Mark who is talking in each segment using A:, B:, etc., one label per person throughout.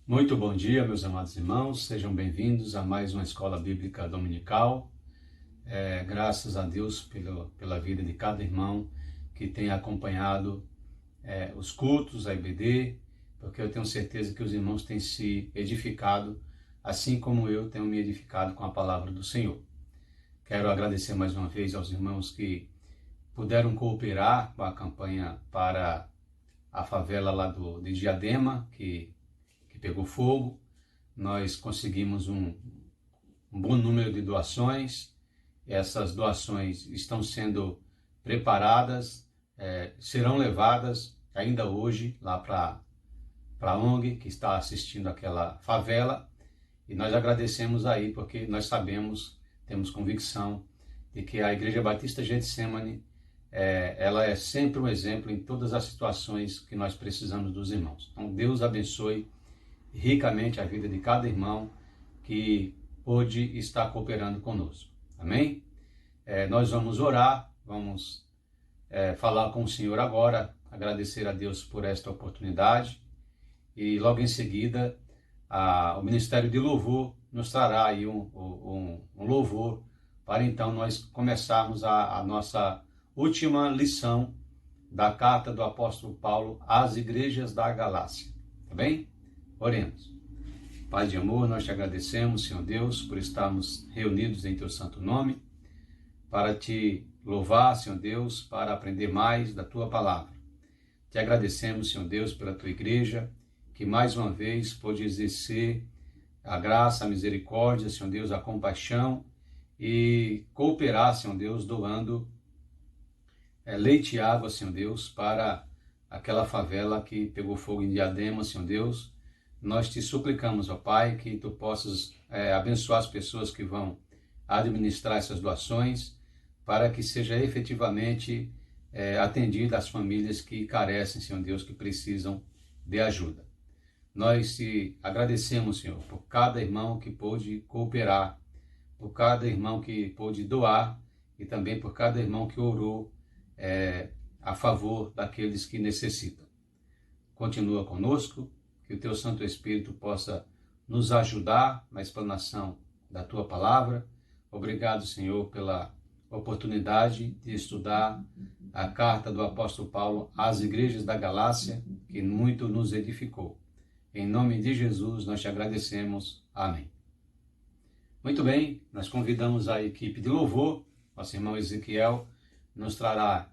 A: Muito bom dia, meus amados irmãos, sejam bem-vindos a mais uma Escola Bíblica Dominical. Graças a Deus pela vida de cada irmão que tem acompanhado os cultos, a IBD, porque eu tenho certeza que os irmãos têm se edificado, assim como eu tenho me edificado com a palavra do Senhor. Quero agradecer mais uma vez aos irmãos que puderam cooperar com a campanha para a favela lá de Diadema, que pegou fogo. Nós conseguimos um bom número de doações. Essas doações estão sendo preparadas, serão levadas ainda hoje lá para a ONG que está assistindo aquela favela. E nós agradecemos aí porque nós sabemos, temos convicção de que a Igreja Batista Getsemane, ela é sempre um exemplo em todas as situações que nós precisamos dos irmãos. Então Deus abençoe ricamente a vida de cada irmão que pôde estar cooperando conosco. Amém? Nós vamos orar, vamos falar com o Senhor agora, agradecer a Deus por esta oportunidade e logo em seguida o Ministério de Louvor nos trará aí um louvor para então nós começarmos a nossa última lição da carta do apóstolo Paulo às igrejas da Galácia. Tá bem? Oremos. Pai de amor, nós te agradecemos, Senhor Deus, por estarmos reunidos em teu santo nome, para te louvar, Senhor Deus, para aprender mais da tua palavra. Te agradecemos, Senhor Deus, pela tua igreja, que mais uma vez pôde exercer a graça, a misericórdia, Senhor Deus, a compaixão e cooperar, Senhor Deus, doando leite e água, Senhor Deus, para aquela favela que pegou fogo em Diadema, Senhor Deus. Nós te suplicamos, ó Pai, que tu possas abençoar as pessoas que vão administrar essas doações, para que seja efetivamente atendida as famílias que carecem, Senhor Deus, que precisam de ajuda. Nós te agradecemos, Senhor, por cada irmão que pôde cooperar, por cada irmão que pôde doar e também por cada irmão que orou a favor daqueles que necessitam. Continua conosco, que o teu Santo Espírito possa nos ajudar na explanação da tua palavra. Obrigado, Senhor, pela oportunidade de estudar a carta do apóstolo Paulo às igrejas da Galácia, que muito nos edificou. Em nome de Jesus, nós te agradecemos. Amém. Muito bem, nós convidamos a equipe de louvor. Nosso irmão Ezequiel nos trará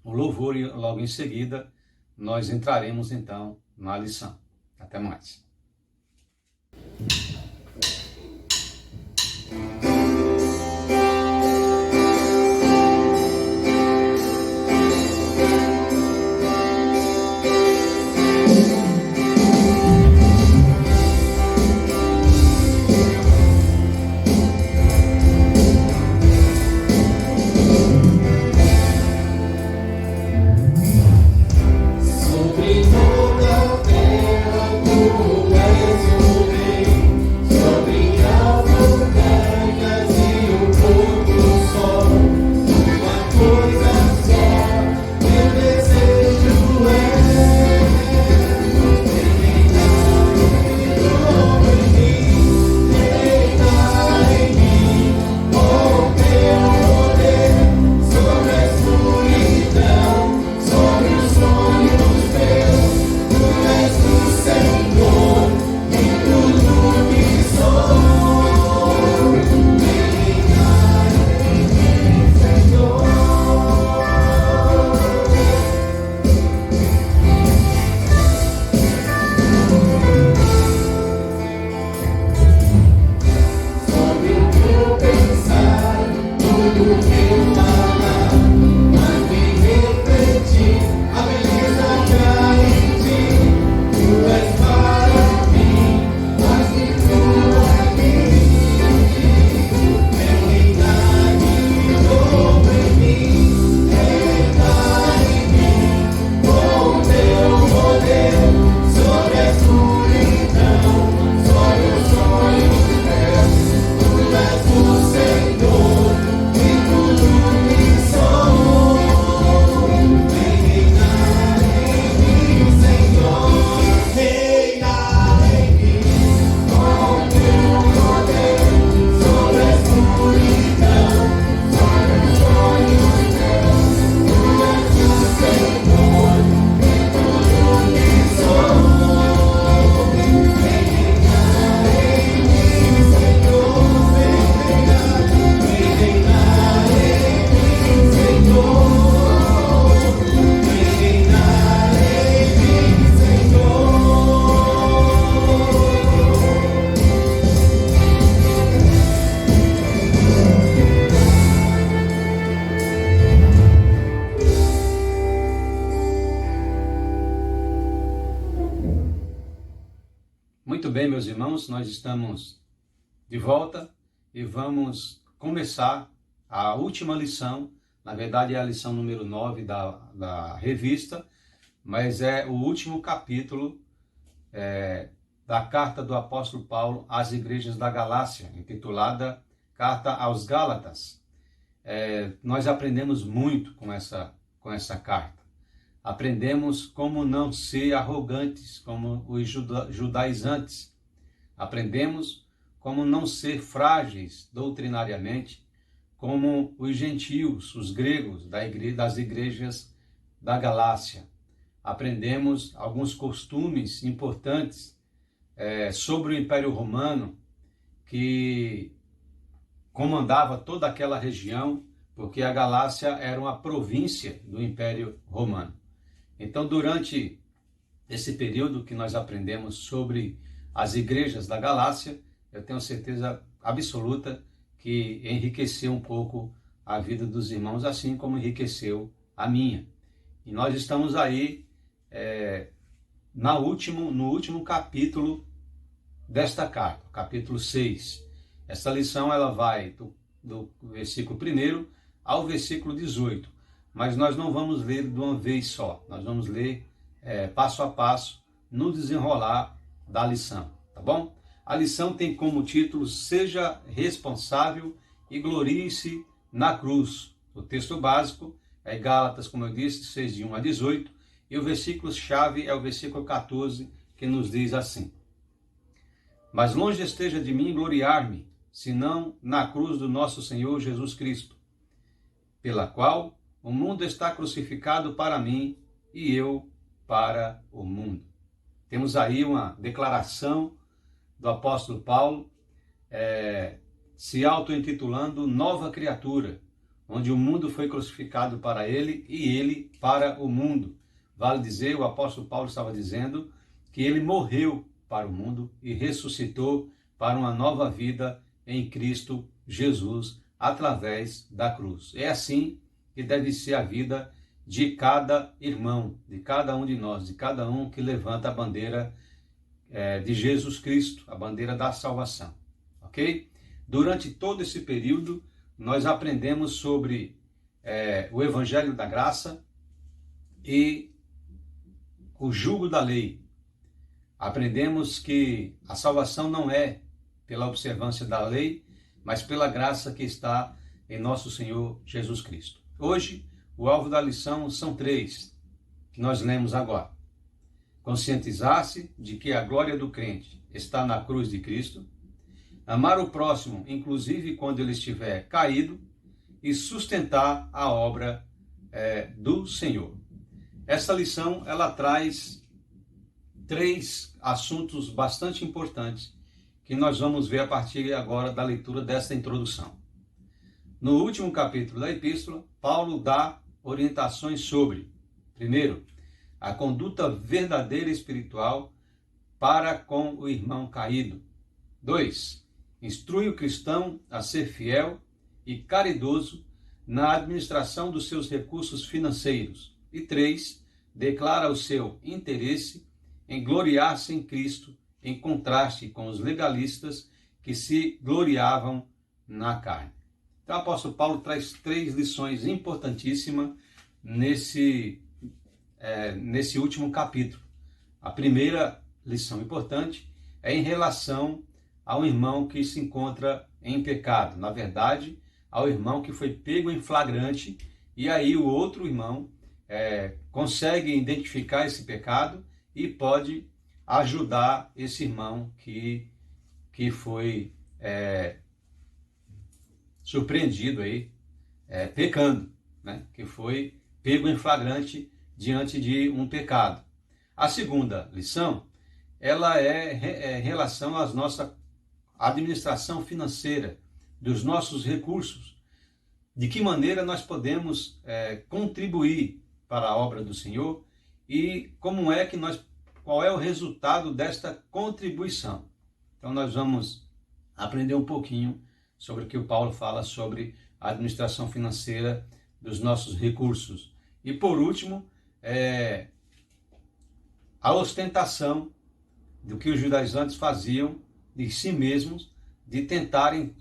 A: o louvor e logo em seguida nós entraremos então na lição. Até mais.
B: Sobre
A: Muito bem, meus irmãos, nós estamos de volta e vamos começar a última lição. Na verdade, é a lição número 9 da revista, mas é o último capítulo da carta do apóstolo Paulo às igrejas da Galácia, intitulada Carta aos Gálatas. Nós aprendemos muito com essa carta. Aprendemos como não ser arrogantes, como os judaizantes. Aprendemos como não ser frágeis doutrinariamente, como os gentios, os gregos das igrejas da Galácia. Aprendemos alguns costumes importantes sobre o Império Romano, que comandava toda aquela região, porque a Galácia era uma província do Império Romano. Então, durante esse período que nós aprendemos sobre as igrejas da Galácia, eu tenho certeza absoluta que enriqueceu um pouco a vida dos irmãos, assim como enriqueceu a minha. E nós estamos aí no último capítulo desta carta, capítulo 6. Essa lição ela vai do versículo 1 ao versículo 18. Mas nós não vamos ler de uma vez só. Nós vamos ler passo a passo no desenrolar da lição, tá bom? A lição tem como título: Seja responsável e glorie-se na cruz. O texto básico é Gálatas, como eu disse, 6, de 1 a 18. E o versículo-chave é o versículo 14, que nos diz assim: Mas longe esteja de mim gloriar-me, senão na cruz do nosso Senhor Jesus Cristo, pela qual o mundo está crucificado para mim e eu para o mundo. Temos aí uma declaração do apóstolo Paulo, se auto-intitulando Nova Criatura, onde o mundo foi crucificado para ele e ele para o mundo. Vale dizer, o apóstolo Paulo estava dizendo que ele morreu para o mundo e ressuscitou para uma nova vida em Cristo Jesus, através da cruz. É assim que deve ser a vida de cada irmão, de cada um de nós, de cada um que levanta a bandeira de Jesus Cristo, a bandeira da salvação, ok? Durante todo esse período, nós aprendemos sobre o Evangelho da Graça e o jugo da lei. Aprendemos que a salvação não é pela observância da lei, mas pela graça que está em nosso Senhor Jesus Cristo. Hoje, o alvo da lição são 3, que nós lemos agora. Conscientizar-se de que a glória do crente está na cruz de Cristo, amar o próximo, inclusive quando ele estiver caído, e sustentar a obra do Senhor. Essa lição, ela traz 3 assuntos bastante importantes que nós vamos ver a partir agora da leitura dessa introdução. No último capítulo da epístola, Paulo dá orientações sobre, primeiro, a conduta verdadeira espiritual para com o irmão caído. 2, instrui o cristão a ser fiel e caridoso na administração dos seus recursos financeiros. E 3, declara o seu interesse em gloriar-se em Cristo, em contraste com os legalistas que se gloriavam na carne. Então, o apóstolo Paulo traz 3 lições importantíssimas nesse último capítulo. A primeira lição importante é em relação ao irmão que se encontra em pecado. Na verdade, ao irmão que foi pego em flagrante, e aí o outro irmão consegue identificar esse pecado e pode ajudar esse irmão que foi surpreendido aí, pecando, né? Que foi pego em flagrante diante de um pecado. A segunda lição, ela é em relação à nossa administração financeira, dos nossos recursos. De que maneira nós podemos contribuir para a obra do Senhor e qual é o resultado desta contribuição. Então nós vamos aprender um pouquinho sobre o que o Paulo fala sobre a administração financeira dos nossos recursos. E por último, a ostentação do que os judaizantes faziam de si mesmos, de tentarem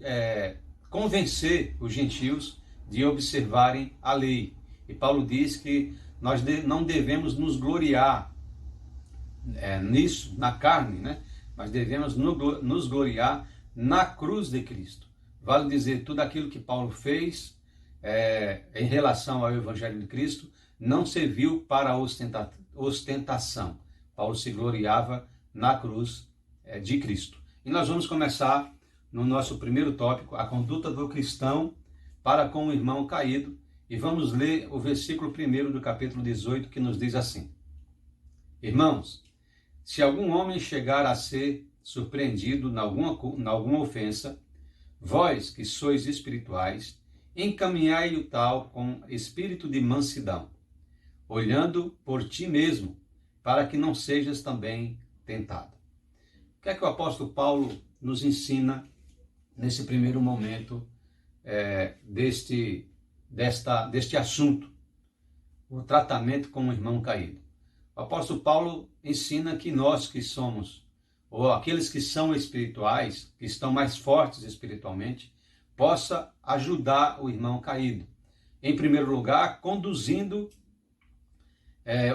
A: convencer os gentios de observarem a lei. E Paulo diz que nós não devemos nos gloriar nisso, na carne, né? Mas devemos nos gloriar na cruz de Cristo. Vale dizer, tudo aquilo que Paulo fez em relação ao Evangelho de Cristo não serviu para ostentação. Paulo se gloriava na cruz de Cristo. E nós vamos começar no nosso primeiro tópico, a conduta do cristão para com o irmão caído, e vamos ler o versículo 1 do capítulo 18, que nos diz assim: Irmãos, se algum homem chegar a ser surpreendido em alguma ofensa, vós que sois espirituais, encaminhai o tal com espírito de mansidão, olhando por ti mesmo, para que não sejas também tentado. O que é que o apóstolo Paulo nos ensina nesse primeiro momento deste assunto, o tratamento com o irmão caído? O apóstolo Paulo ensina que nós que somos, ou aqueles que são espirituais, que estão mais fortes espiritualmente, possa ajudar o irmão caído. Em primeiro lugar, conduzindo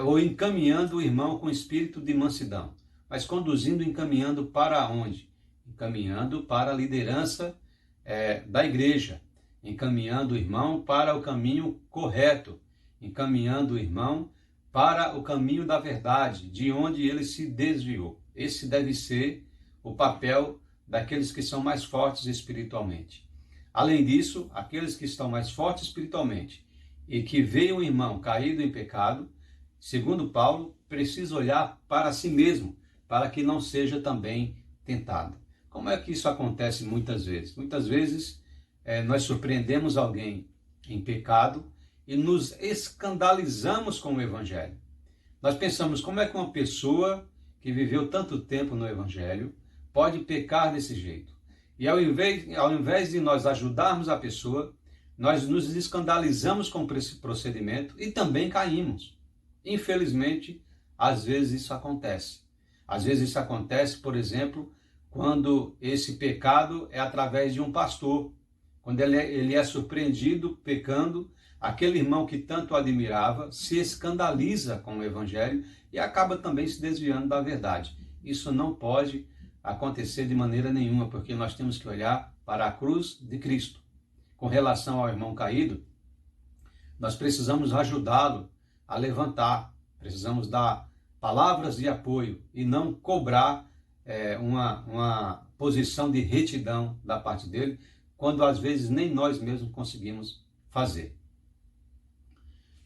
A: ou encaminhando o irmão com espírito de mansidão. Mas conduzindo, encaminhando para onde? Encaminhando para a liderança da igreja, encaminhando o irmão para o caminho correto, encaminhando o irmão para o caminho da verdade, de onde ele se desviou. Esse deve ser o papel daqueles que são mais fortes espiritualmente. Além disso, aqueles que estão mais fortes espiritualmente e que veem o irmão caído em pecado, segundo Paulo, precisa olhar para si mesmo, para que não seja também tentado. Como é que isso acontece muitas vezes? Muitas vezes nós surpreendemos alguém em pecado e nos escandalizamos com o Evangelho. Nós pensamos, como é que uma pessoa que viveu tanto tempo no Evangelho pode pecar desse jeito? E ao invés de nós ajudarmos a pessoa, nós nos escandalizamos com esse procedimento e também caímos. Infelizmente, às vezes isso acontece. Às vezes isso acontece, por exemplo, quando esse pecado é através de um pastor. Quando ele é surpreendido pecando, aquele irmão que tanto admirava se escandaliza com o Evangelho e acaba também se desviando da verdade. Isso não pode acontecer de maneira nenhuma, porque nós temos que olhar para a cruz de Cristo. Com relação ao irmão caído, nós precisamos ajudá-lo a levantar, precisamos dar palavras de apoio e não cobrar uma posição de retidão da parte dele, quando às vezes nem nós mesmos conseguimos fazer.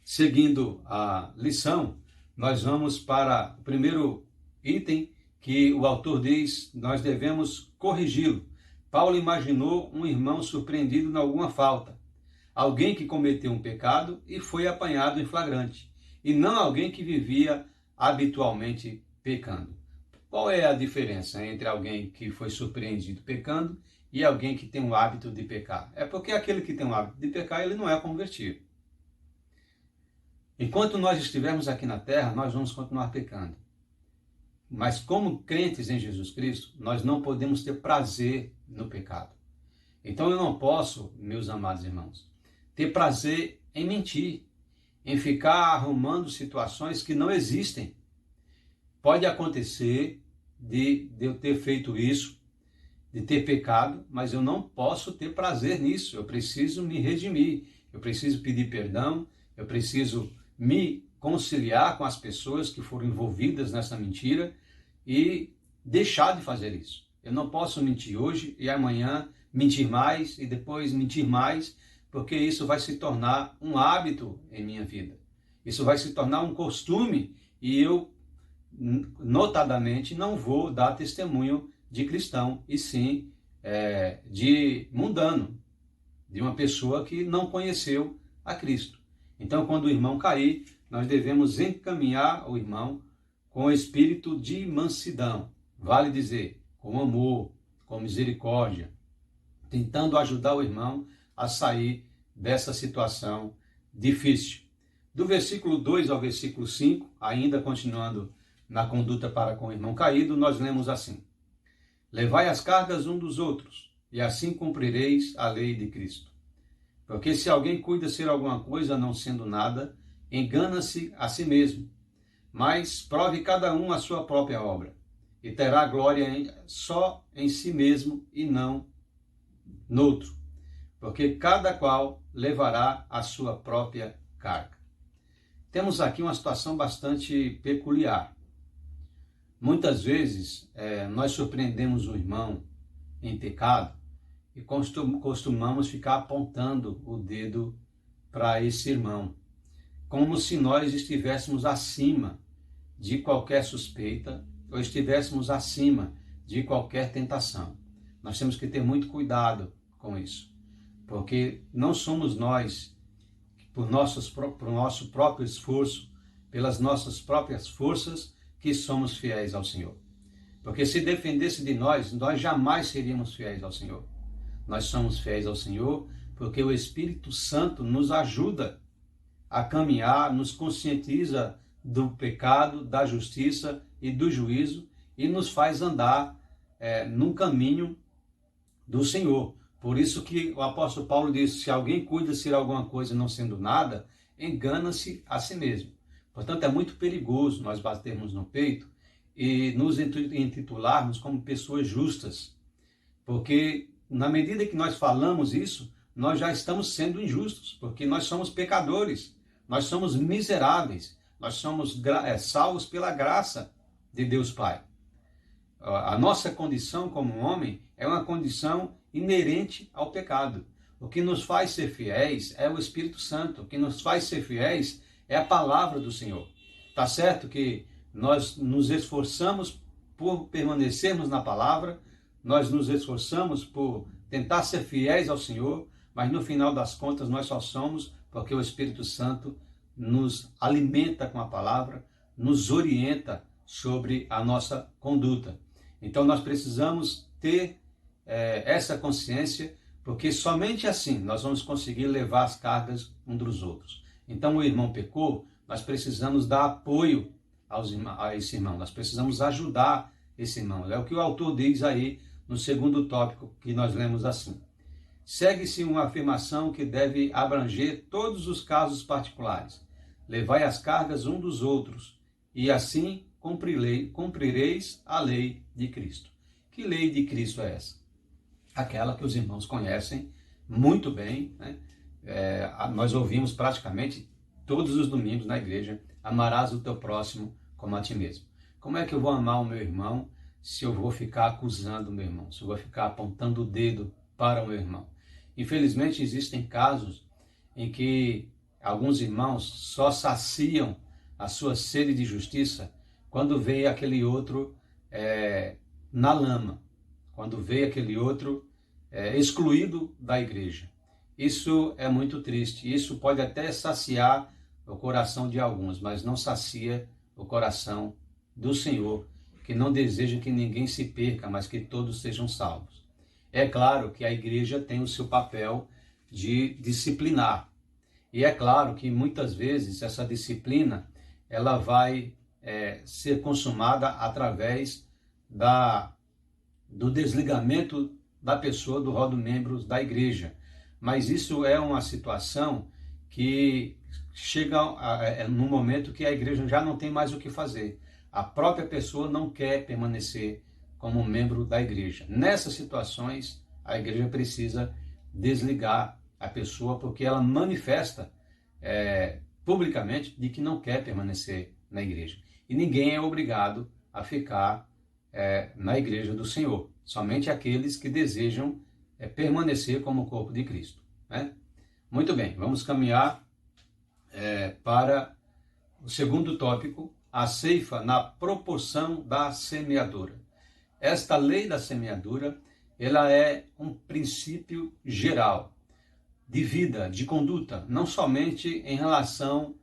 A: Seguindo a lição, nós vamos para o primeiro item que o autor diz, nós devemos corrigi-lo. Paulo imaginou um irmão surpreendido em alguma falta, alguém que cometeu um pecado e foi apanhado em flagrante, e não alguém que vivia habitualmente pecando. Qual é a diferença entre alguém que foi surpreendido pecando e alguém que tem o hábito de pecar? É porque aquele que tem o hábito de pecar, ele não é convertido. Enquanto nós estivermos aqui na terra, nós vamos continuar pecando. Mas como crentes em Jesus Cristo, nós não podemos ter prazer no pecado. Então eu não posso, meus amados irmãos, ter prazer em mentir, em ficar arrumando situações que não existem. Pode acontecer de eu ter feito isso, de ter pecado, mas eu não posso ter prazer nisso. Eu preciso me redimir, eu preciso pedir perdão, eu preciso me conciliar com as pessoas que foram envolvidas nessa mentira e deixar de fazer isso. Eu não posso mentir hoje e amanhã mentir mais e depois mentir mais, porque isso vai se tornar um hábito em minha vida. Isso vai se tornar um costume e eu, notadamente, não vou dar testemunho de cristão, e sim de mundano, de uma pessoa que não conheceu a Cristo. Então, quando o irmão cair, nós devemos encaminhar o irmão com o espírito de mansidão, vale dizer, com amor, com misericórdia, tentando ajudar o irmão a sair dessa situação difícil. Do versículo 2 ao versículo 5, ainda continuando na conduta para com o irmão caído, nós lemos assim: levai as cargas um dos outros, e assim cumprireis a lei de Cristo. Porque se alguém cuida ser alguma coisa, não sendo nada, engana-se a si mesmo. Mas prove cada um a sua própria obra, e terá glória só em si mesmo e não noutro, porque cada qual levará a sua própria carga. Temos aqui uma situação bastante peculiar. Muitas vezes nós surpreendemos o irmão em pecado e costumamos ficar apontando o dedo para esse irmão, como se nós estivéssemos acima de qualquer suspeita ou estivéssemos acima de qualquer tentação. Nós temos que ter muito cuidado com isso, porque não somos nós, por nosso próprio esforço, pelas nossas próprias forças, que somos fiéis ao Senhor. Porque se dependesse de nós, nós jamais seríamos fiéis ao Senhor. Nós somos fiéis ao Senhor porque o Espírito Santo nos ajuda a caminhar, nos conscientiza do pecado, da justiça e do juízo e nos faz andar num caminho do Senhor. Por isso que o apóstolo Paulo disse: se alguém cuida ser alguma coisa não sendo nada, engana-se a si mesmo. Portanto, é muito perigoso nós batermos no peito e nos intitularmos como pessoas justas, porque na medida que nós falamos isso, nós já estamos sendo injustos, porque nós somos pecadores, nós somos miseráveis, nós somos salvos pela graça de Deus Pai. A nossa condição como homem é uma condição inerente ao pecado. O que nos faz ser fiéis é o Espírito Santo, o que nos faz ser fiéis é a palavra do Senhor. Tá certo que nós nos esforçamos por permanecermos na palavra, nós nos esforçamos por tentar ser fiéis ao Senhor, mas no final das contas nós só somos porque o Espírito Santo nos alimenta com a palavra, nos orienta sobre a nossa conduta. Então nós precisamos ter essa consciência, porque somente assim nós vamos conseguir levar as cargas uns dos outros. Então o irmão pecou, nós precisamos dar apoio a esse irmão, nós precisamos ajudar esse irmão. É o que o autor diz aí no segundo tópico que nós lemos assim: segue-se uma afirmação que deve abranger todos os casos particulares. Levai as cargas um dos outros, e assim cumprireis a lei de Cristo. Que lei de Cristo é essa? Aquela que os irmãos conhecem muito bem, né? Nós ouvimos praticamente todos os domingos na igreja: amarás o teu próximo como a ti mesmo. Como é que eu vou amar o meu irmão se eu vou ficar acusando o meu irmão, se eu vou ficar apontando o dedo para o meu irmão? Infelizmente existem casos em que alguns irmãos só saciam a sua sede de justiça quando vê aquele outro na lama, quando vê aquele outro excluído da igreja. Isso é muito triste. Isso pode até saciar o coração de alguns, mas não sacia o coração do Senhor, que não deseja que ninguém se perca, mas que todos sejam salvos. É claro que a igreja tem o seu papel de disciplinar. E é claro que muitas vezes essa disciplina ela vai ser consumada através do desligamento da pessoa do rol de membros da igreja. Mas isso é uma situação que chega num momento que a igreja já não tem mais o que fazer. A própria pessoa não quer permanecer como membro da igreja. Nessas situações, a igreja precisa desligar a pessoa, porque ela manifesta publicamente de que não quer permanecer na igreja. E ninguém é obrigado a ficar na igreja do Senhor. Somente aqueles que desejam permanecer como corpo de Cristo, né? Muito bem, vamos caminhar para o segundo tópico: a ceifa na proporção da semeadura. Esta lei da semeadura, ela é um princípio geral de vida, de conduta, não somente em relação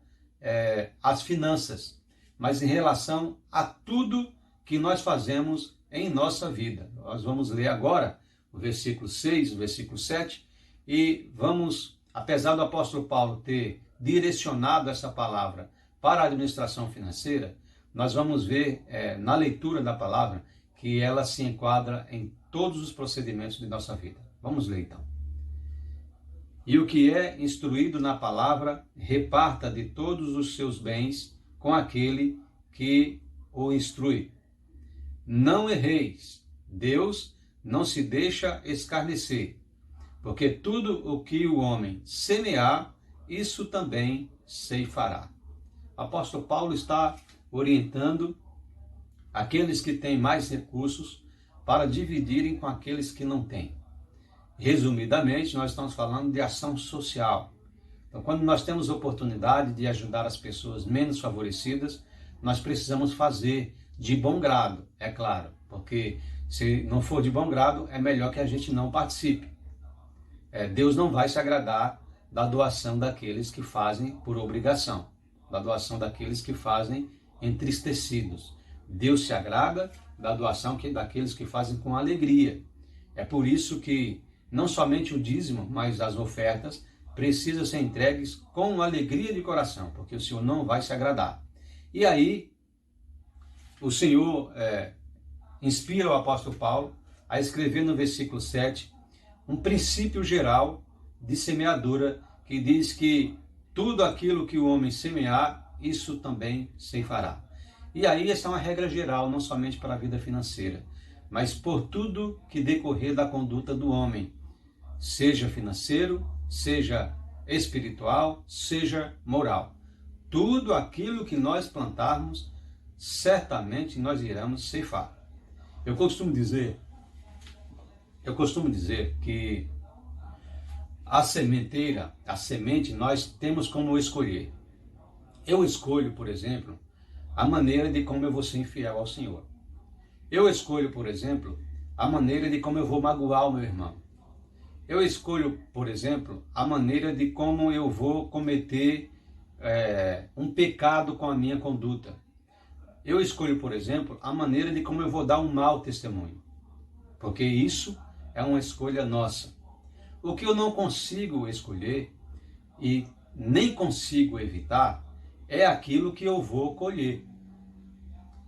A: às finanças, mas em relação a tudo que nós fazemos em nossa vida. Nós vamos ler agora o versículo 6, o versículo 7, e vamos, apesar do apóstolo Paulo ter direcionado essa palavra para a administração financeira, nós vamos ver na leitura da palavra que ela se enquadra em todos os procedimentos de nossa vida. Vamos ler então. E o que é instruído na palavra, reparta de todos os seus bens com aquele que o instrui. Não erreis, Deus não se deixa escarnecer, porque tudo o que o homem semear, isso também ceifará. O apóstolo Paulo está orientando aqueles que têm mais recursos para dividirem com aqueles que não têm. Resumidamente, nós estamos falando de ação social. Então, quando nós temos oportunidade de ajudar as pessoas menos favorecidas, nós precisamos fazer de bom grado, é claro, porque se não for de bom grado, é melhor que a gente não participe. Deus não vai se agradar da doação daqueles que fazem por obrigação, da doação daqueles que fazem entristecidos. Deus se agrada da doação daqueles que fazem com alegria. É por isso que não somente o dízimo, mas as ofertas precisam ser entregues com alegria de coração, porque o Senhor não vai se agradar. E aí, o Senhor inspira o apóstolo Paulo a escrever no versículo 7 um princípio geral de semeadura que diz que tudo aquilo que o homem semear, isso também ceifará. E aí essa é uma regra geral, não somente para a vida financeira, mas por tudo que decorrer da conduta do homem, seja financeiro, seja espiritual, seja moral. Tudo aquilo que nós plantarmos, certamente nós iremos ceifar. Eu costumo dizer que a semente, nós temos como escolher. Eu escolho, por exemplo, a maneira de como eu vou ser infiel ao Senhor. Eu escolho, por exemplo, a maneira de como eu vou magoar o meu irmão. Eu escolho, por exemplo, a maneira de como eu vou cometer um pecado com a minha conduta. Eu escolho, por exemplo, a maneira de como eu vou dar um mau testemunho. Porque isso é uma escolha nossa. O que eu não consigo escolher e nem consigo evitar é aquilo que eu vou colher.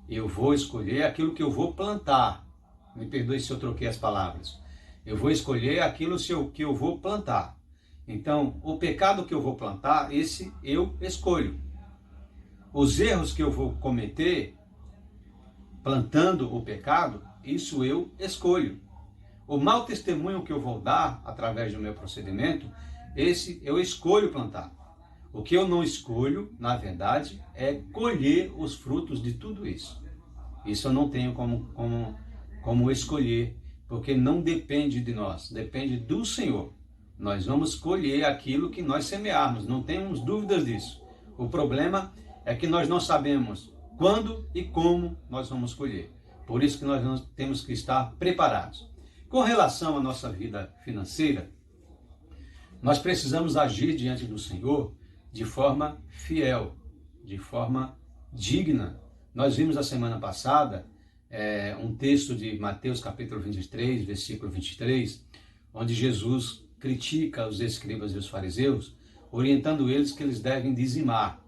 A: Eu vou escolher aquilo que eu vou plantar. Me perdoe se eu troquei as palavras. Eu vou escolher aquilo que eu vou plantar. Então, o pecado que eu vou plantar, esse eu escolho. Os erros que eu vou cometer, plantando o pecado, isso eu escolho. O mau testemunho que eu vou dar, através do meu procedimento, esse eu escolho plantar. O que eu não escolho, na verdade, é colher os frutos de tudo isso. Isso eu não tenho como escolher, porque não depende de nós, depende do Senhor. Nós vamos colher aquilo que nós semearmos, não temos dúvidas disso. O problema é que nós não sabemos quando e como nós vamos colher. Por isso que nós temos que estar preparados. Com relação à nossa vida financeira, nós precisamos agir diante do Senhor de forma fiel, de forma digna. Nós vimos a semana passada um texto de Mateus capítulo 23, versículo 23, onde Jesus critica os escribas e os fariseus, orientando eles que eles devem dizimar.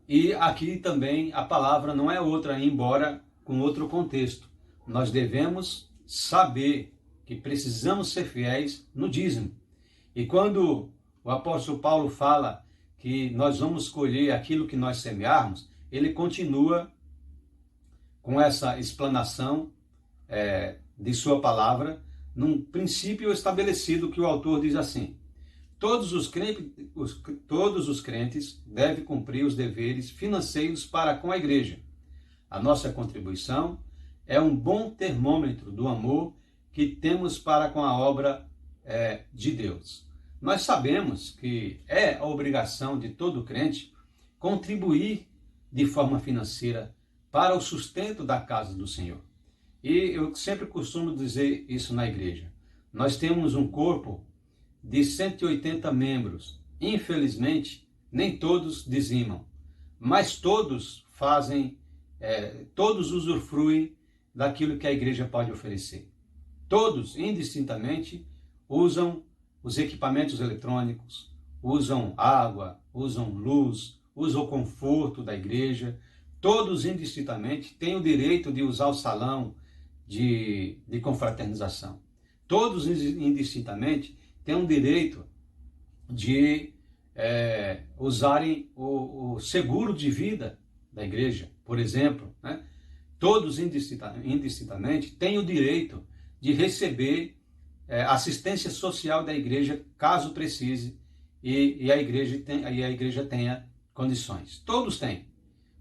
A: E aqui também a palavra não é outra, embora com outro contexto. Nós devemos saber que precisamos ser fiéis no dízimo. E quando o apóstolo Paulo fala que nós vamos colher aquilo que nós semearmos, ele continua com essa explanação de sua palavra, num princípio estabelecido que o autor diz assim: todos os crentes devem cumprir os deveres financeiros para com a igreja. A nossa contribuição é um bom termômetro do amor que temos para com a obra de Deus. Nós sabemos que é a obrigação de todo crente contribuir de forma financeira para o sustento da casa do Senhor. E eu sempre costumo dizer isso na igreja. Nós temos um corpo de 180 membros. Infelizmente, nem todos dizimam, mas todos todos usufruem daquilo que a igreja pode oferecer. Todos, indistintamente, usam os equipamentos eletrônicos, usam água, usam luz, usam o conforto da igreja. todos indistintamente têm o direito de usar o salão de confraternização. Todos indistintamente têm o direito de usarem o seguro de vida da igreja, por exemplo, né? Todos indistintamente têm o direito de receber assistência social da igreja, caso precise, e a igreja tenha condições. Todos têm.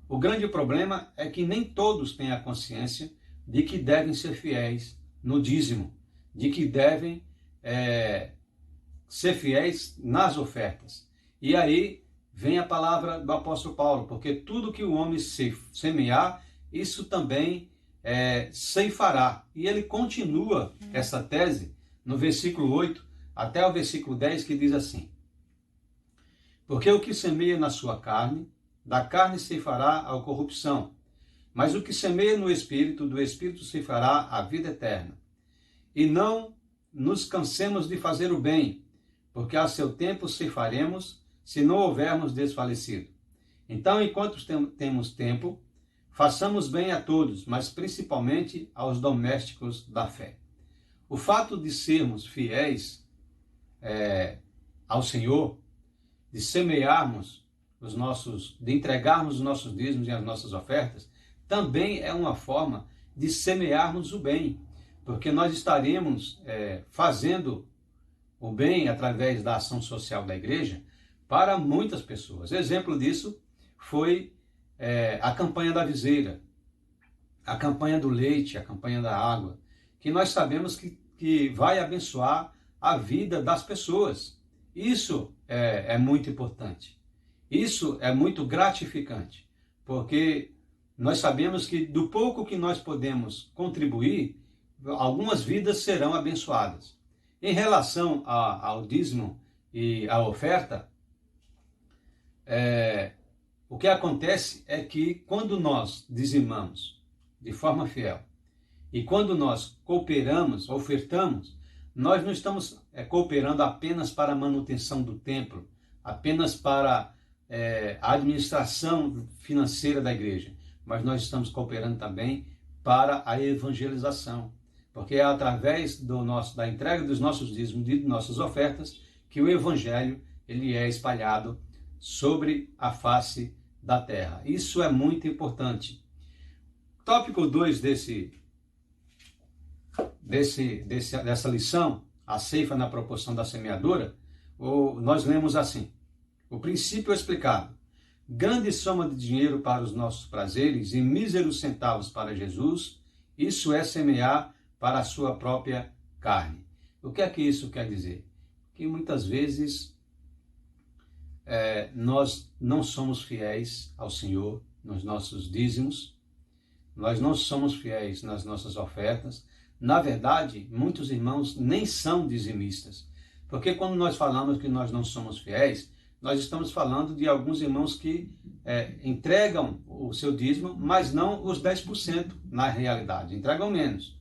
A: O grande problema é que nem todos têm a consciência de que devem ser fiéis no dízimo, de que devem ser fiéis nas ofertas. E aí vem a palavra do apóstolo Paulo, porque tudo que o homem semear, isso também ceifará. E ele continua essa tese no versículo 8 até o versículo 10, que diz assim: porque o que semeia na sua carne, da carne ceifará a corrupção, mas o que semeia no Espírito, do Espírito ceifará a vida eterna. E não nos cansemos de fazer o bem, porque a seu tempo ceifaremos, se não houvermos desfalecido. Então, enquanto temos tempo, façamos bem a todos, mas principalmente aos domésticos da fé. O fato de sermos fiéis ao Senhor, de semearmos de entregarmos os nossos dízimos e as nossas ofertas, também é uma forma de semearmos o bem, porque nós estaremos fazendo o bem através da ação social da igreja para muitas pessoas. Exemplo disso foi a campanha da viseira, a campanha do leite, a campanha da água, que nós sabemos que vai abençoar a vida das pessoas. Isso é muito importante. Isso é muito gratificante, porque nós sabemos que do pouco que nós podemos contribuir, algumas vidas serão abençoadas. Em relação ao dízimo e à oferta, o que acontece é que quando nós dizimamos de forma fiel e quando nós cooperamos, ofertamos, nós não estamos cooperando apenas para a manutenção do templo, apenas para a administração financeira da igreja, mas nós estamos cooperando também para a evangelização, porque é através da entrega dos nossos dízimos e de nossas ofertas que o evangelho ele é espalhado sobre a face da terra. Isso é muito importante. Tópico 2 dessa lição, a ceifa na proporção da semeadura, nós lemos assim: o princípio é explicado. Grande soma de dinheiro para os nossos prazeres e míseros centavos para Jesus, isso é semear para a sua própria carne. O que é que isso quer dizer? Que muitas vezes nós não somos fiéis ao Senhor nos nossos dízimos, nós não somos fiéis nas nossas ofertas. Na verdade, muitos irmãos nem são dizimistas, porque quando nós falamos que nós não somos fiéis, nós estamos falando de alguns irmãos que entregam o seu dízimo, mas não os 10% na realidade, entregam menos.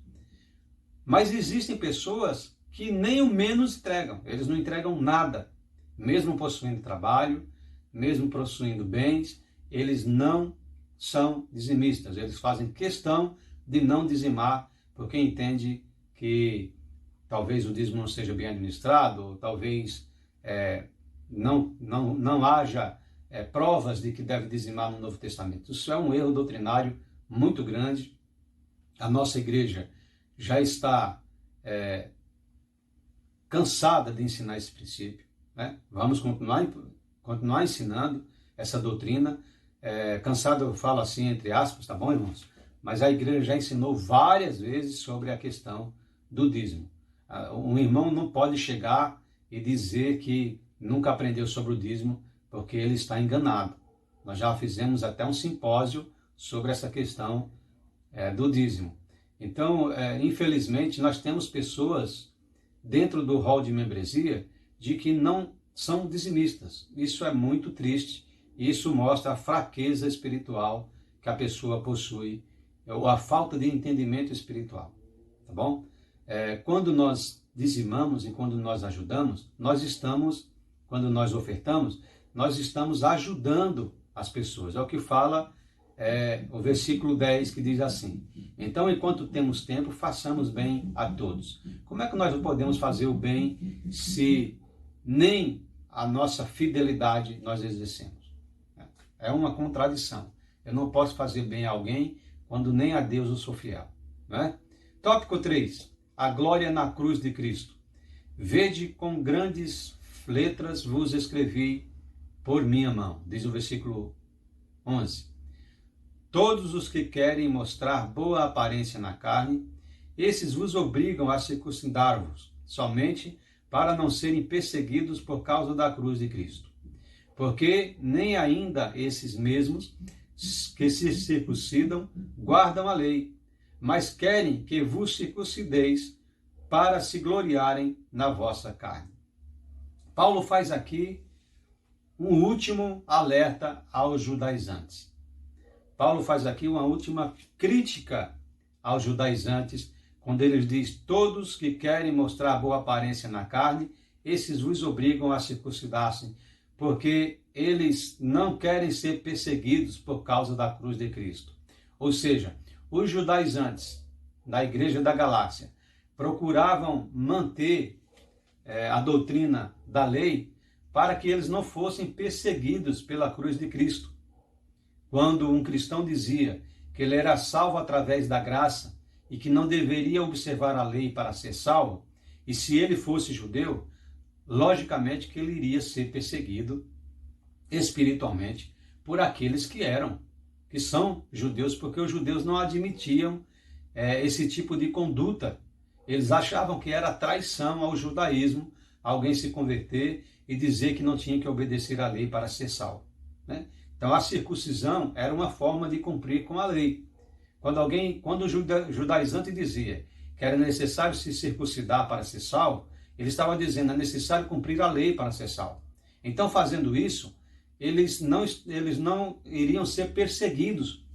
A: Mas existem pessoas que nem o menos entregam, eles não entregam nada, mesmo possuindo trabalho, mesmo possuindo bens, eles não são dizimistas, eles fazem questão de não dizimar, porque entende que talvez o dízimo não seja bem administrado, ou talvez não haja provas de que deve dizimar no Novo Testamento. Isso é um erro doutrinário muito grande. A nossa igreja já está cansada de ensinar esse princípio, né? Vamos continuar ensinando essa doutrina. Cansado eu falo assim entre aspas, tá bom, irmãos? Mas a igreja já ensinou várias vezes sobre a questão do dízimo. Um irmão não pode chegar e dizer que nunca aprendeu sobre o dízimo, porque ele está enganado. Nós já fizemos até um simpósio sobre essa questão do dízimo. Então, infelizmente, nós temos pessoas dentro do hall de membresia de que não são dizimistas. Isso é muito triste. Isso mostra a fraqueza espiritual que a pessoa possui, ou a falta de entendimento espiritual, tá bom? Quando nós dizimamos e quando nós ajudamos, quando nós ofertamos, nós estamos ajudando as pessoas. É o que fala o versículo 10, que diz assim: então, enquanto temos tempo, façamos bem a todos. Como é que nós podemos fazer o bem se nem a nossa fidelidade nós exercemos? É uma contradição. Eu não posso fazer bem a alguém quando nem a Deus eu sou fiel. Né? Tópico 3. A glória na cruz de Cristo. Vede com grandes letras vos escrevi por minha mão. Diz o versículo 11. Todos os que querem mostrar boa aparência na carne, esses vos obrigam a circuncidar-vos, somente para não serem perseguidos por causa da cruz de Cristo. Porque nem ainda esses mesmos que se circuncidam guardam a lei, mas querem que vos circuncideis para se gloriarem na vossa carne. Paulo faz aqui um último alerta aos judaizantes. Paulo faz aqui uma última crítica aos judaizantes, quando ele diz: todos que querem mostrar boa aparência na carne, esses vos obrigam a circuncidar-se, porque eles não querem ser perseguidos por causa da cruz de Cristo. Ou seja, os judaizantes da igreja da Galácia procuravam manter a doutrina da lei para que eles não fossem perseguidos pela cruz de Cristo. Quando um cristão dizia que ele era salvo através da graça e que não deveria observar a lei para ser salvo, e se ele fosse judeu, logicamente que ele iria ser perseguido espiritualmente por aqueles que são judeus, porque os judeus não admitiam esse tipo de conduta. Eles achavam que era traição ao judaísmo alguém se converter e dizer que não tinha que obedecer à lei para ser salvo, né? Então a circuncisão era uma forma de cumprir com a lei. Quando o judaizante dizia que era necessário se circuncidar para ser salvo, ele estava dizendo que é necessário cumprir a lei para ser salvo. Então, fazendo isso, eles não iriam ser perseguidos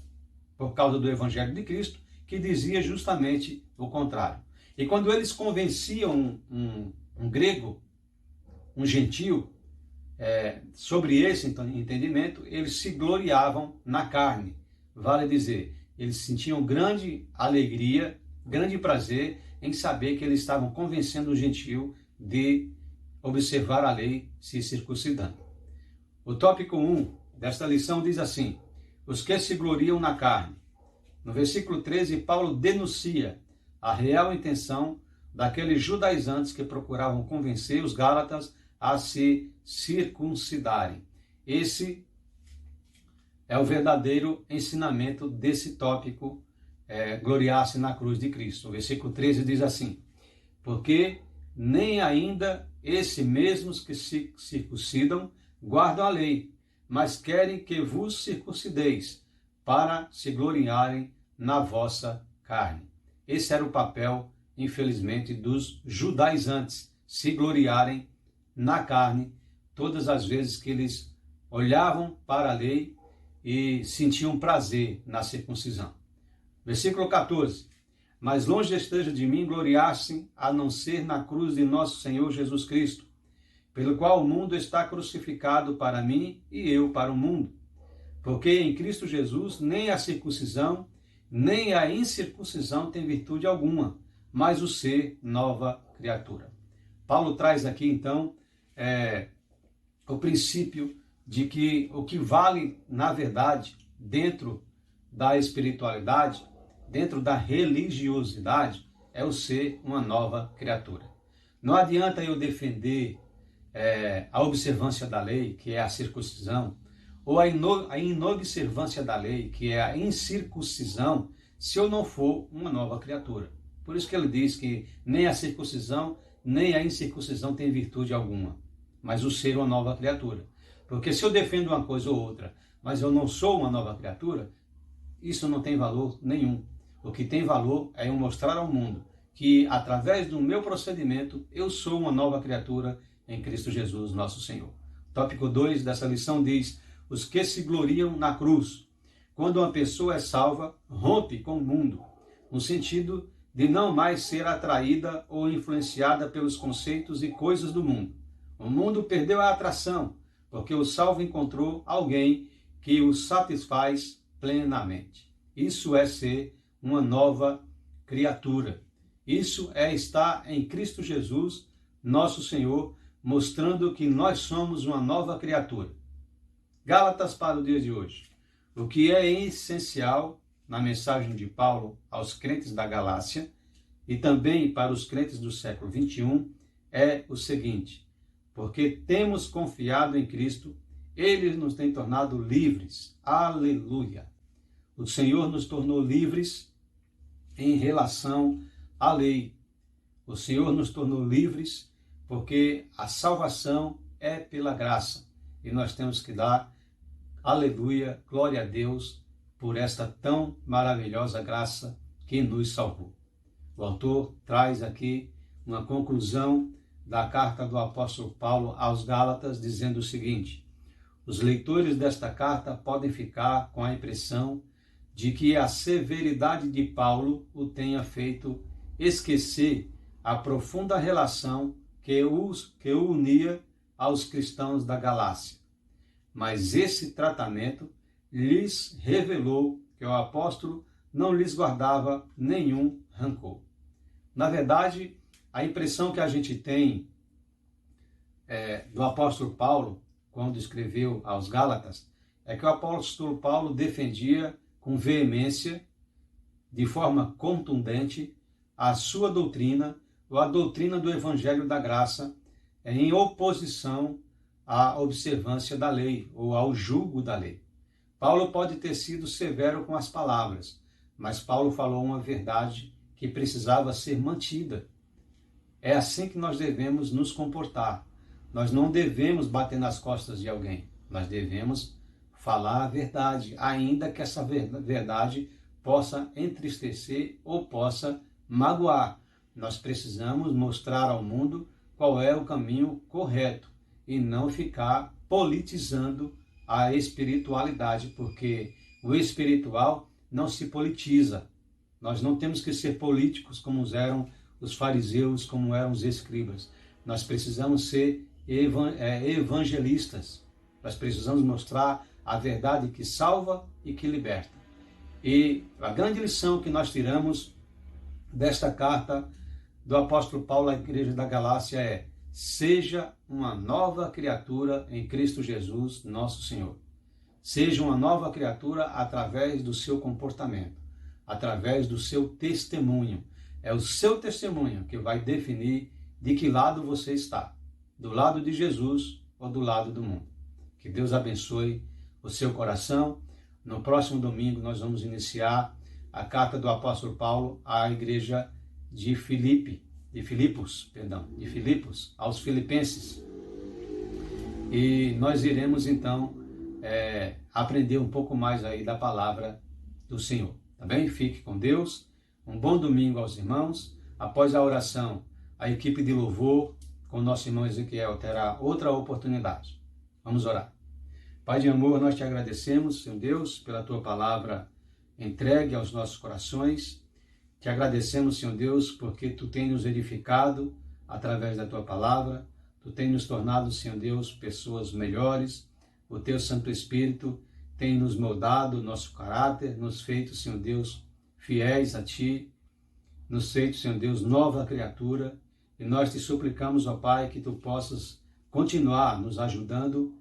A: por causa do Evangelho de Cristo, que dizia justamente o contrário. E quando eles convenciam um grego, um gentio, sobre esse entendimento, eles se gloriavam na carne. Vale dizer, eles sentiam grande alegria, grande prazer em saber que eles estavam convencendo o gentio de observar a lei se circuncidando. O tópico 1 desta lição diz assim: os que se gloriam na carne. No versículo 13, Paulo denuncia a real intenção daqueles judaizantes que procuravam convencer os gálatas a se circuncidarem. Esse é o verdadeiro ensinamento desse tópico, gloriar-se na cruz de Cristo. O versículo 13 diz assim: porque nem ainda esses mesmos que se circuncidam guardam a lei, mas querem que vos circuncideis, para se gloriarem na vossa carne. Esse era o papel, infelizmente, dos judaizantes, se gloriarem na carne, todas as vezes que eles olhavam para a lei e sentiam prazer na circuncisão. Versículo 14. Mas longe esteja de mim gloriar-se, a não ser na cruz de nosso Senhor Jesus Cristo, pelo qual o mundo está crucificado para mim e eu para o mundo. Porque em Cristo Jesus nem a circuncisão, nem a incircuncisão tem virtude alguma, mas o ser nova criatura. Paulo traz aqui, então, o princípio de que o que vale, na verdade, dentro da espiritualidade, dentro da religiosidade, é o ser uma nova criatura. Não adianta eu defender a observância da lei, que é a circuncisão, ou a inobservância da lei, que é a incircuncisão, se eu não for uma nova criatura. Por isso que ele diz que nem a circuncisão, nem a incircuncisão tem virtude alguma, mas o ser uma nova criatura. Porque se eu defendo uma coisa ou outra, mas eu não sou uma nova criatura, isso não tem valor nenhum. O que tem valor é eu mostrar ao mundo que, através do meu procedimento, eu sou uma nova criatura em Cristo Jesus, nosso Senhor. Tópico 2 dessa lição diz: os que se gloriam na cruz. Quando uma pessoa é salva, rompe com o mundo, no sentido de não mais ser atraída ou influenciada pelos conceitos e coisas do mundo. O mundo perdeu a atração, porque o salvo encontrou alguém que o satisfaz plenamente. Isso é ser uma nova criatura. Isso é estar em Cristo Jesus, nosso Senhor, mostrando que nós somos uma nova criatura. Gálatas para o dia de hoje. O que é essencial na mensagem de Paulo aos crentes da Galácia e também para os crentes do século 21 é o seguinte: porque temos confiado em Cristo, Ele nos tem tornado livres. Aleluia! O Senhor nos tornou livres em relação à lei. O Senhor nos tornou livres porque a salvação é pela graça. E nós temos que dar aleluia, glória a Deus, por esta tão maravilhosa graça que nos salvou. O autor traz aqui uma conclusão da carta do apóstolo Paulo aos Gálatas, dizendo o seguinte: os leitores desta carta podem ficar com a impressão de que a severidade de Paulo o tenha feito esquecer a profunda relação que o unia aos cristãos da Galácia. Mas esse tratamento lhes revelou que o apóstolo não lhes guardava nenhum rancor. Na verdade, a impressão que a gente tem do apóstolo Paulo, quando escreveu aos Gálatas, é que o apóstolo Paulo defendia com veemência, de forma contundente, a sua doutrina, ou a doutrina do Evangelho da Graça, em oposição à observância da lei, ou ao julgo da lei. Paulo pode ter sido severo com as palavras, mas Paulo falou uma verdade que precisava ser mantida. É assim que nós devemos nos comportar. Nós não devemos bater nas costas de alguém. Nós devemos falar a verdade, ainda que essa verdade possa entristecer ou possa magoar. Nós precisamos mostrar ao mundo qual é o caminho correto e não ficar politizando a espiritualidade, porque o espiritual não se politiza. Nós não temos que ser políticos como eram os fariseus, como eram os escribas. Nós precisamos ser evangelistas. Nós precisamos mostrar a verdade que salva e que liberta. E a grande lição que nós tiramos desta carta do apóstolo Paulo à igreja da Galácia é: seja uma nova criatura em Cristo Jesus, nosso Senhor. Seja uma nova criatura através do seu comportamento, através do seu testemunho. É o seu testemunho que vai definir de que lado você está, do lado de Jesus ou do lado do mundo. Que Deus abençoe o seu coração. No próximo domingo nós vamos iniciar a carta do apóstolo Paulo à igreja de Filipos, aos filipenses. E nós iremos então aprender um pouco mais aí da palavra do Senhor. Tá bem? Fique com Deus. Um bom domingo aos irmãos. Após a oração, a equipe de louvor com o nosso irmão Ezequiel terá outra oportunidade. Vamos orar. Pai de amor, nós te agradecemos, Senhor Deus, pela tua palavra entregue aos nossos corações. Te agradecemos, Senhor Deus, porque tu tens nos edificado através da tua palavra. Tu tens nos tornado, Senhor Deus, pessoas melhores. O teu Santo Espírito tem nos moldado o nosso caráter, nos feito, Senhor Deus, fiéis a ti, nos feito, Senhor Deus, nova criatura. E nós te suplicamos, ó Pai, que tu possas continuar nos ajudando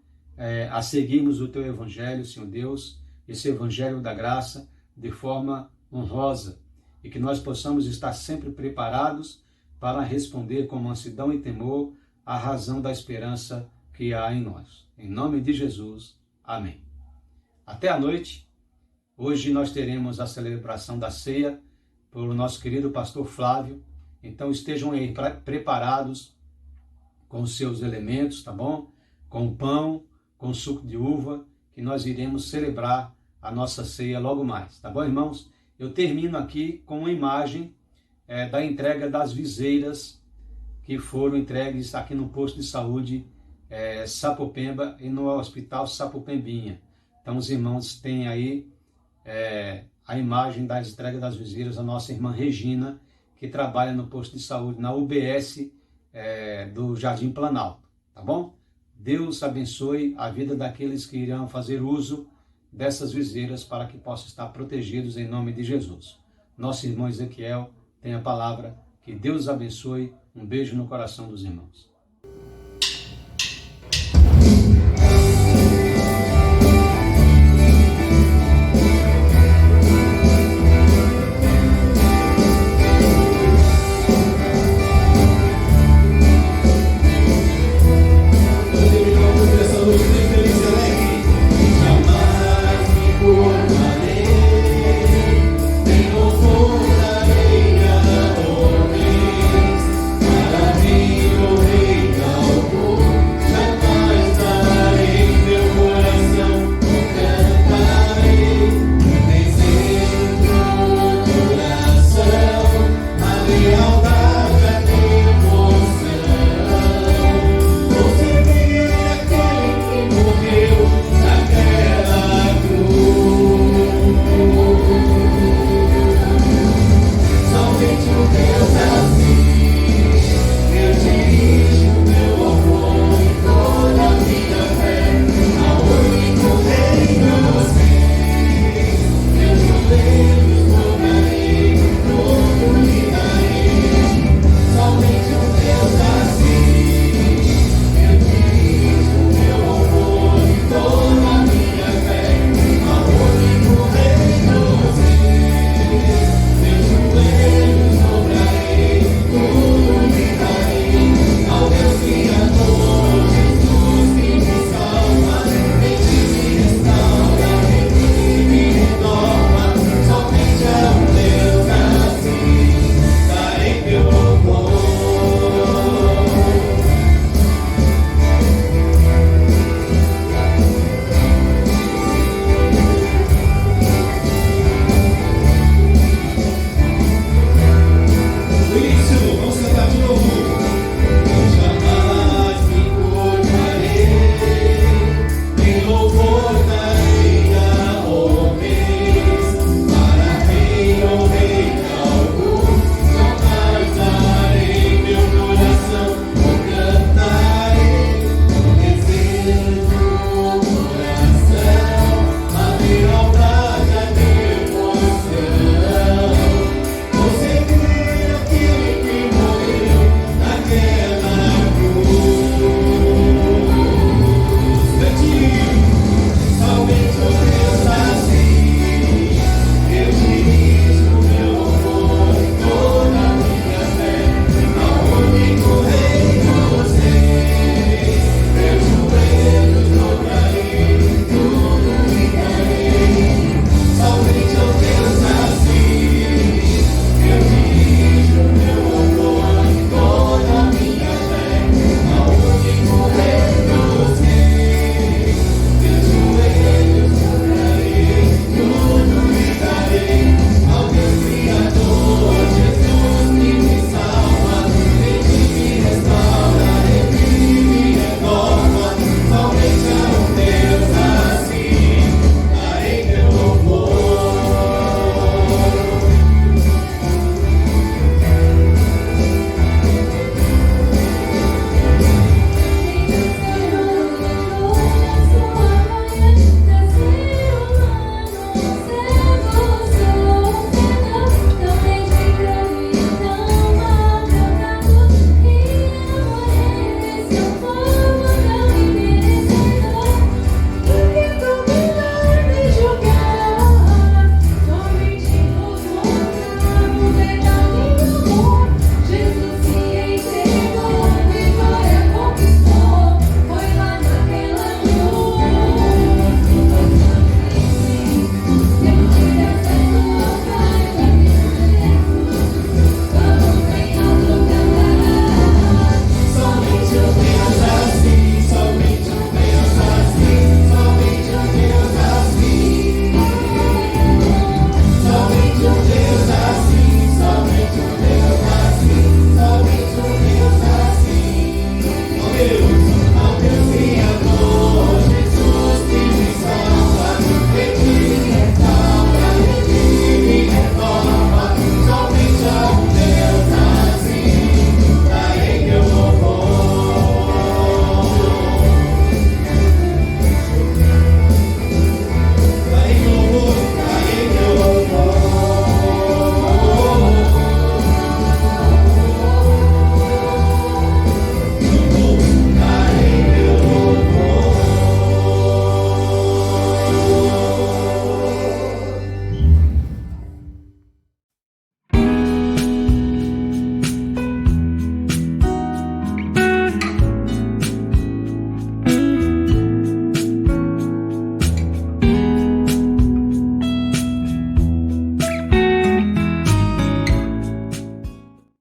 A: a seguirmos o teu Evangelho, Senhor Deus, esse Evangelho da graça, de forma honrosa, e que nós possamos estar sempre preparados para responder com mansidão e temor à razão da esperança que há em nós. Em nome de Jesus, amém. Até a noite. Hoje nós teremos a celebração da ceia pelo nosso querido pastor Flávio. Então estejam aí preparados com os seus elementos, tá bom? Com pão, com suco de uva, que nós iremos celebrar a nossa ceia logo mais, tá bom, irmãos? Eu termino aqui com uma imagem da entrega das viseiras que foram entregues aqui no posto de saúde Sapopemba e no hospital Sapopembinha. Então os irmãos têm aí a imagem da entrega das viseiras da nossa irmã Regina, que trabalha no posto de saúde, na UBS do Jardim Planalto, tá bom? Deus abençoe a vida daqueles que irão fazer uso dessas viseiras para que possam estar protegidos em nome de Jesus. Nosso irmão Ezequiel tem a palavra. Que Deus abençoe. Um beijo no coração dos irmãos.